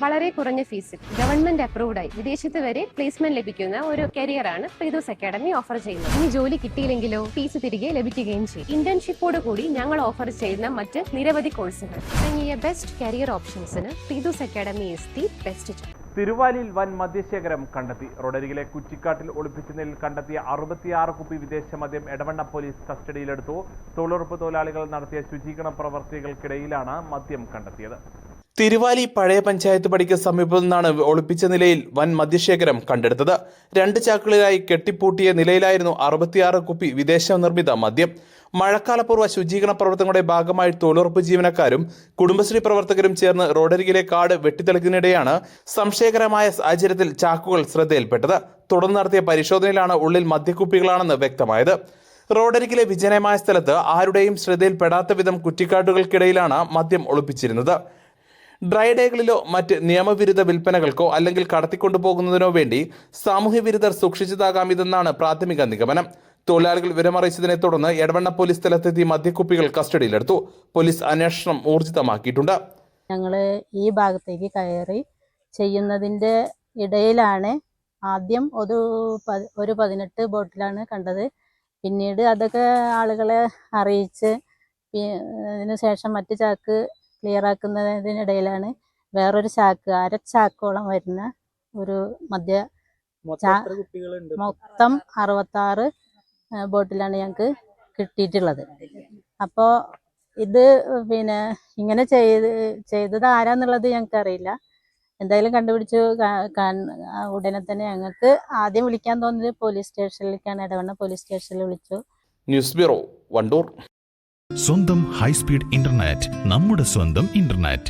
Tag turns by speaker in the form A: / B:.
A: വളരെ കുറഞ്ഞ ഫീസിൽ ഗവൺമെന്റ് അപ്രൂവ്ഡായി വിദേശത്ത് വരെ പ്ലേസ്മെന്റ് ലഭിക്കുന്ന ഒരു കരിയറാണ് പ്രീതൂസ് അക്കാഡമി ഓഫർ ചെയ്യുന്നത്. ഇനി ജോലി കിട്ടിയില്ലെങ്കിലോ ഫീസ് തിരികെ ലഭിക്കുകയും ചെയ്യും. ഇന്റേൺഷിപ്പോട് കൂടി ഞങ്ങൾ ഓഫർ ചെയ്യുന്ന മറ്റ് നിരവധി കോഴ്സുകൾ തുടങ്ങിയ ബെസ്റ്റ് കരിയർ ഓപ്ഷൻസിന് Preethu's academy is the best.
B: തിരുവാലിയിൽ വൻ മദ്യശേഖരം കണ്ടെത്തി. റോഡരികിലെ കുറ്റിക്കാട്ടിൽ ഒളിപ്പിച്ച നിലയിൽ കണ്ടെത്തിയ 66 കുപ്പി വിദേശ മദ്യം എടവണ്ണ പോലീസ് കസ്റ്റഡിയിലെടുത്തു. തൊഴിലുറപ്പ് തൊഴിലാളികൾ നടത്തിയ ശുചീകരണ പ്രവർത്തികൾക്കിടയിലാണ് മദ്യം കണ്ടെത്തിയത്.
C: തിരുവാലി പഴയ പഞ്ചായത്ത് പടിക്ക് സമീപത്തു നിന്നാണ് ഒളിപ്പിച്ച നിലയിൽ വൻ മദ്യശേഖരം കണ്ടെടുത്തത്. 2 ചാക്കുകളിലായി കെട്ടിപ്പൂട്ടിയ നിലയിലായിരുന്നു 66 കുപ്പി വിദേശ നിർമ്മിത മദ്യം. മഴക്കാലപൂർവ്വ ശുചീകരണ പ്രവർത്തനങ്ങളുടെ ഭാഗമായി തൊഴിലുറപ്പ് ജീവനക്കാരും കുടുംബശ്രീ പ്രവർത്തകരും ചേർന്ന് റോഡരികിലെ കാട് വെട്ടിത്തെളിക്കുന്നതിനിടെയാണ് സംശയകരമായ സാഹചര്യത്തിൽ ചാക്കുകൾ ശ്രദ്ധയിൽപ്പെട്ടത്. തുടർന്ന് നടത്തിയ പരിശോധനയിലാണ് ഉള്ളിൽ മദ്യക്കുപ്പികളാണെന്ന് വ്യക്തമായത്. റോഡരികിലെ വിജനമായ സ്ഥലത്ത് ആരുടെയും ശ്രദ്ധയിൽപ്പെടാത്ത വിധം കുറ്റിക്കാട്ടുകൾക്കിടയിലാണ് മദ്യം ഒളിപ്പിച്ചിരുന്നത്. ഡ്രൈ ഡേകളിലോ മറ്റ് നിയമവിരുദ്ധ വിൽപ്പനകൾക്കോ അല്ലെങ്കിൽ കടത്തിക്കൊണ്ടുപോകുന്നതിനോ വേണ്ടി സാമൂഹ്യ വിരുദ്ധർ സൂക്ഷിച്ചതാകാം ഇതെന്നാണ് പ്രാഥമിക നിഗമനം. തൊഴിലാളികൾ വിവരമറിയിച്ചതിനെ തുടർന്ന് എടവണ്ണ പോലീസ് സ്ഥലത്തെത്തി മദ്യക്കുപ്പികൾ കസ്റ്റഡിയിലെടുത്തു. പോലീസ് അന്വേഷണം ഊർജിതമാക്കിയിട്ടുണ്ട്.
D: ഞങ്ങൾ ഈ ഭാഗത്തേക്ക് കയറി ചെയ്യുന്നതിൻ്റെ ഇടയിലാണ് ആദ്യം ഒരു 18 ബോട്ടിലാണ് കണ്ടത്. പിന്നീട് അതൊക്കെ ആളുകളെ അറിയിച്ച് അതിനുശേഷം മറ്റു ചാക്ക് ക്ലിയർ ആക്കുന്നതിനിടയിലാണ് വേറൊരു ചാക്ക് 1/2 ചാക്കോളം വരുന്ന ഒരു മൊത്തം 66 ബോട്ടിലാണ് ഞങ്ങൾക്ക് കിട്ടിയിട്ടുള്ളത്. അപ്പോൾ ഇത് ഇങ്ങനെ ചെയ്തത് ആരാന്നുള്ളത് ഞങ്ങൾക്ക് അറിയില്ല. എന്തായാലും കണ്ടുപിടിച്ചു ഉടനെ തന്നെ ഞങ്ങൾക്ക് ആദ്യം വിളിക്കാൻ തോന്നിയത് പോലീസ് സ്റ്റേഷനിലേക്കാണ്. എടവണ്ണ പോലീസ് സ്റ്റേഷനിൽ വിളിച്ചു.
C: News bureau, Wandoor.
E: സ്വന്തം ഹൈസ്പീഡ് ഇന്റർനെറ്റ്, നമ്മുടെ സ്വന്തം ഇന്റർനെറ്റ്.